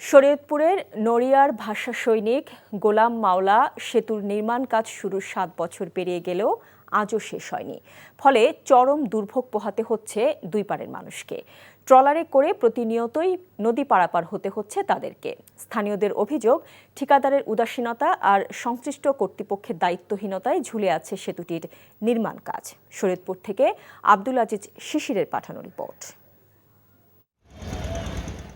শরীয়তপুরের নড়িয়ার ভাষা সৈনিক গোলাম মাওলা সেতুর নির্মাণ কাজ শুরুর ৭ বছর পেরিয়ে গেলেও আজও শেষ হয়নি। ফলে চরম দুর্ভোগ পোহাতে হচ্ছে দুই পারের মানুষকে। ট্রলারে করে প্রতিনিয়তই নদী পারাপার হতে হচ্ছে তাদেরকে। স্থানীয়দের অভিযোগ, ঠিকাদারের উদাসীনতা আর সংশ্লিষ্ট কর্তৃপক্ষের দায়িত্বহীনতায় ঝুলে আছে সেতুটির নির্মাণ কাজ। শরীয়তপুর থেকে আব্দুল আজিজ শিশিরের পাঠানো রিপোর্ট।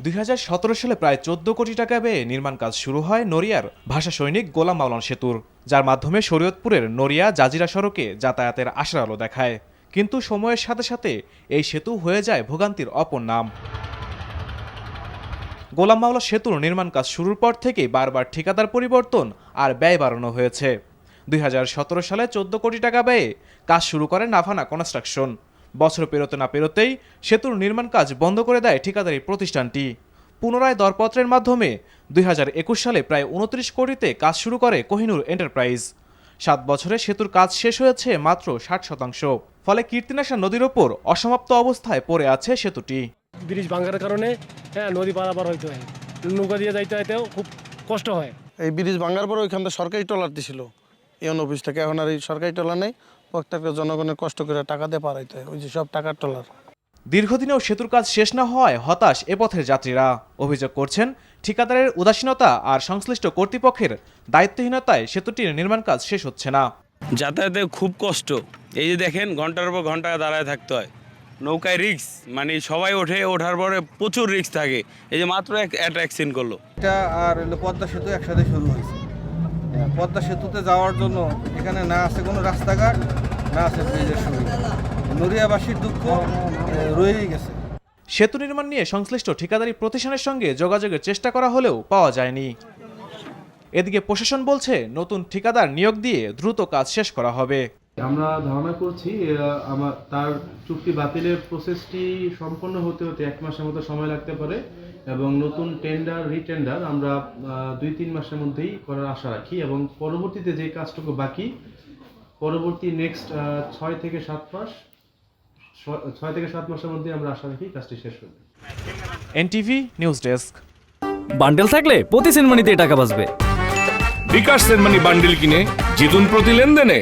২০১৭ সালে প্রায় ১৪ কোটি টাকা ব্যয়ে নির্মাণ কাজ শুরু হয় নড়িয়ার ভাষা সৈনিক গোলাম মাওলা সেতুর, যার মাধ্যমে শরীয়তপুরের নড়িয়া জাজিরা সড়কে যাতায়াতের আশার আলো দেখায়। কিন্তু সময়ের সাথে সাথে এই সেতু হয়ে যায় ভোগান্তির অপর নাম। গোলাম মাওলা সেতুর নির্মাণ কাজ শুরুর পর থেকেই বারবার ঠিকাদার পরিবর্তন আর ব্যয় বাড়ানো হয়েছে। ২০১৭ সালে ১৪ কোটি টাকা ব্যয়ে কাজ শুরু করে নাভানা কনস্ট্রাকশন। বছর পেরোতে না পেরোতেই সেতুর নির্মাণ কাজ বন্ধ করে দেয় ঠিকাদারি প্রতিষ্ঠানটি। পুনরায় দরপত্রের মাধ্যমে ২০২১ সালে প্রায় ২৯ কোটিতে কাজ শুরু করে কোহিনুর এন্টারপ্রাইজ। ৭ বছরে সেতুর কাজ শেষ হয়েছে মাত্র ৬০%। ফলে কীর্তিনাশা নদীর ওপর অসমাপ্ত অবস্থায় পড়ে আছে সেতুটি। ব্রিজ ভাঙার কারণে নদী পারাপার হইতে হয়, নৌকা দিয়ে যাইতে হইতেও খুব কষ্ট হয়। এই ব্রিজ ভাঙার পর ওইখান থেকে সরকারি ট্রলার দিছিল ইউন অফিস থেকে, এখন আর এই সরকারি ট্রলার নেই। প্রত্যেকটা জনগণের কষ্ট করে টাকা দিয়ে পারাইতে হয়, ওই যে সব টাকার ট্রলার। দীর্ঘদিনেও সেতুর কাজ শেষ না হওয়ায় হতাশ এ পথের যাত্রীরা। অভিযোগ করছেন, ঠিকাদারের উদাসীনতা আর সংশ্লিষ্ট কর্তৃপক্ষের দায়িত্বহীনতায় সেতুটির নির্মাণ কাজ শেষ হচ্ছে না। যাতায়াতে খুব কষ্ট। এই যে দেখেন, ঘন্টার পর ঘন্টা দাঁড়ায় থাকতে হয়। নৌকায় রিক্স, মানে সবাই ওঠার পরে প্রচুর রিক্স থাকে। এই যে মাত্র একটা অ্যাক্সিডেন্ট করলো। এটা আর পদ্মা সেতু একসাথে শুরু হয়েছে। পদ্মা সেতুতে যাওয়ার জন্য এখানে না আছে কোনো রাস্তাঘাট, না আছে ব্রিজের সুবিধা। নড়িয়াবাসীর দুঃখ রয়েই গেছে। সেতু নির্মাণ নিয়ে সংশ্লিষ্ট ঠিকাদারি প্রতিষ্ঠানের সঙ্গে যোগাযোগের চেষ্টা করা হলেও পাওয়া যায়নি। এদিকে প্রশাসন বলছে, নতুন ঠিকাদার নিয়োগ দিয়ে দ্রুত কাজ শেষ করা হবে। আমরা ধারণা করছি তার চুক্তি বাতিলের প্রসেসটি সম্পন্ন হতে 1 মাসের মতো সময় লাগতে পারে এবং নতুন রিটেন্ডার আমরা 2-3 মাসের মধ্যেই করার আশা রাখি এবং পরবর্তীতে যে কাজটুকু বাকি, পরবর্তী নেক্সট 6 থেকে 7 মাসের মধ্যে আমরা আশা রাখি কাজটি শেষ হবে। NTV news desk. বান্ডেল থাকলে প্রতি সেনমানিতে টাকা বাঁচবে। বিকাশ সেনমানি বান্ডেল কিনে জিতুন প্রতি লেনদেনে।